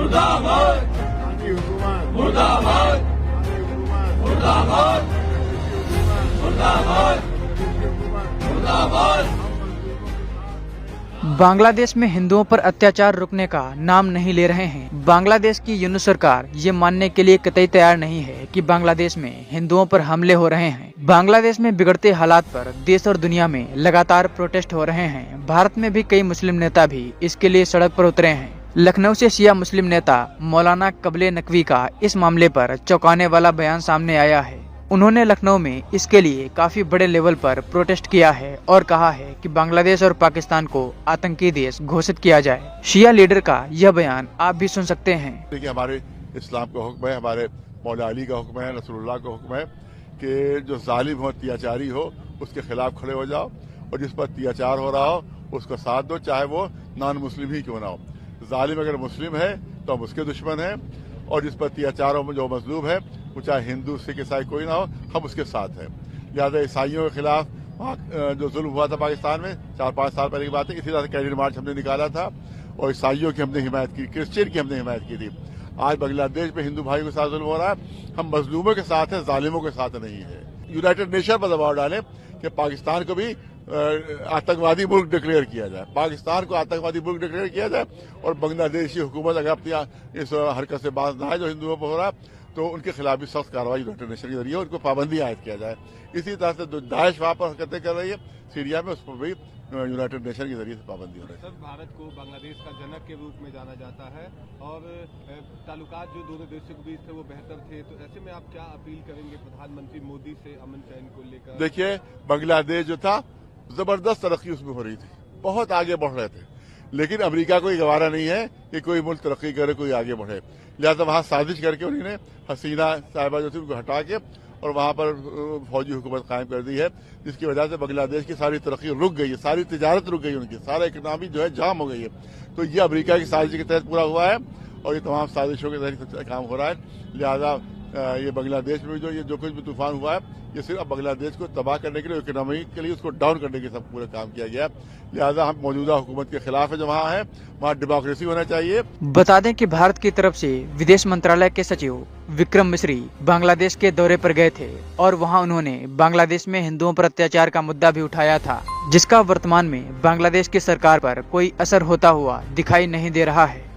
मुर्दाबाद आंधी हुकूमत, मुर्दाबाद आंधी हुकूमत, मुर्दाबाद मुर्दाबाद हुकूमत। मुर्दाबाद। बांग्लादेश में हिंदुओं पर अत्याचार रुकने का नाम नहीं ले रहे हैं। बांग्लादेश की यूनुस सरकार ये मानने के लिए कतई तैयार नहीं है कि बांग्लादेश में हिंदुओं पर हमले हो रहे हैं। बांग्लादेश में बिगड़ते हालात पर देश और दुनिया में लगातार प्रोटेस्ट हो रहे हैं। भारत में भी कई मुस्लिम नेता भी इसके लिए सड़क पर उतरे हैं। लखनऊ से शिया मुस्लिम नेता मौलाना कबले नकवी का इस मामले पर चौंकाने वाला बयान सामने आया है। उन्होंने लखनऊ में इसके लिए काफी बड़े लेवल पर प्रोटेस्ट किया है और कहा है कि बांग्लादेश और पाकिस्तान को आतंकी देश घोषित किया जाए। शिया लीडर का यह बयान आप भी सुन सकते हैं। देखिए, हमारे इस्लाम का हुक्म है, हमारे मौला अली का हुक्म है, रसूलुल्लाह का हुक्म है कि जो जालिम हो, अत्याचारी हो, उसके खिलाफ खड़े हो जाओ और जिस पर अत्याचार हो रहा हो उसका साथ दो, चाहे वो नॉन मुस्लिम ही क्यों ना हो। जालिम अगर मुस्लिम है तो हम उसके दुश्मन हैं, और जिस पर अत्याचार हो, जो मजलूम है, वो चाहे हिंदू सिख ईसाई कोई ना हो, हम उसके साथ हैं। लिहाजा ईसाइयों के खिलाफ जो जुल्म हुआ था पाकिस्तान में 4-5 साल पहले की बात है, इसी तरह से कैंडिडेट मार्च हमने निकाला था और ईसाइयों की हमने हिमायत की, क्रिश्चियन की हमने हिमायत की थी। आज बांग्लादेश में हिंदू भाइयों के साथ जुल्म हो रहा है, हम मजलूमों के साथ हैं, जालिमों के साथ नहीं है। यूनाइटेड नेशन पर दबाव डालें कि पाकिस्तान को भी आतंकवादी मुल्क डिक्लेयर किया जाए, पाकिस्तान को आतंकवादी मुल्क डिक्लेयर किया जाए, और बांग्लादेशी हुकूमत अगर अपनी इस हरकत से बाज ना आए जो हिंदुओं पर हो रहा है तो उनके खिलाफ भी सख्त कार्रवाई यूनाइटेड नेशन के जरिए उनको पाबंदी आयद किया जाए। इसी तरह से जो दाइश वहां पर हरकतें कर रही है सीरिया में, उस पर भी यूनाइटेड नेशन के जरिए से पाबंदी हो रही है। सर, भारत को बांग्लादेश का जनक के रूप में जाना जाता है और ताल्लुकात जो दोनों देशों के बीच थे वो बेहतर थे, तो ऐसे में आप क्या अपील करेंगे प्रधानमंत्री मोदी से अमन चैन को लेकर? देखिए, बांग्लादेश जो था जबरदस्त तरक्की उसमें हो रही थी, बहुत आगे बढ़ रहे थे, लेकिन अमेरिका को गवारा नहीं है कि कोई मुल्क तरक्की करे, कोई आगे बढ़े। लिहाजा वहां साजिश करके उन्होंने हसीना साहिबा जो थी उनको हटा के और वहां पर फौजी हुकूमत कायम कर दी है, जिसकी वजह से बांग्लादेश की सारी तरक्की रुक गई है, सारी तिजारत रुक गई, उनकी सारा इकनॉमी जो है जाम हो गई है। तो ये अमेरिका की साजिश के तहत पूरा हुआ है और ये तमाम साजिशों के तहत काम हो रहा है। लिहाजा ये बांग्लादेश में भी जो कुछ भी तूफान हुआ है, ये सिर्फ बांग्लादेश को तबाह करने के लिए, इकोनॉमी के लिए उसको डाउन करने के सब पूरा काम किया गया है। लिहाजा हम मौजूदा हुकूमत के खिलाफ है, जो वहाँ है वहाँ डेमोक्रेसी होना चाहिए। बता दें कि भारत की तरफ से विदेश मंत्रालय के सचिव विक्रम मिश्री बांग्लादेश के दौरे पर गए थे और वहां उन्होंने बांग्लादेश में हिंदुओं पर अत्याचार का मुद्दा भी उठाया था, जिसका वर्तमान में बांग्लादेश की सरकार पर कोई असर होता हुआ दिखाई नहीं दे रहा है।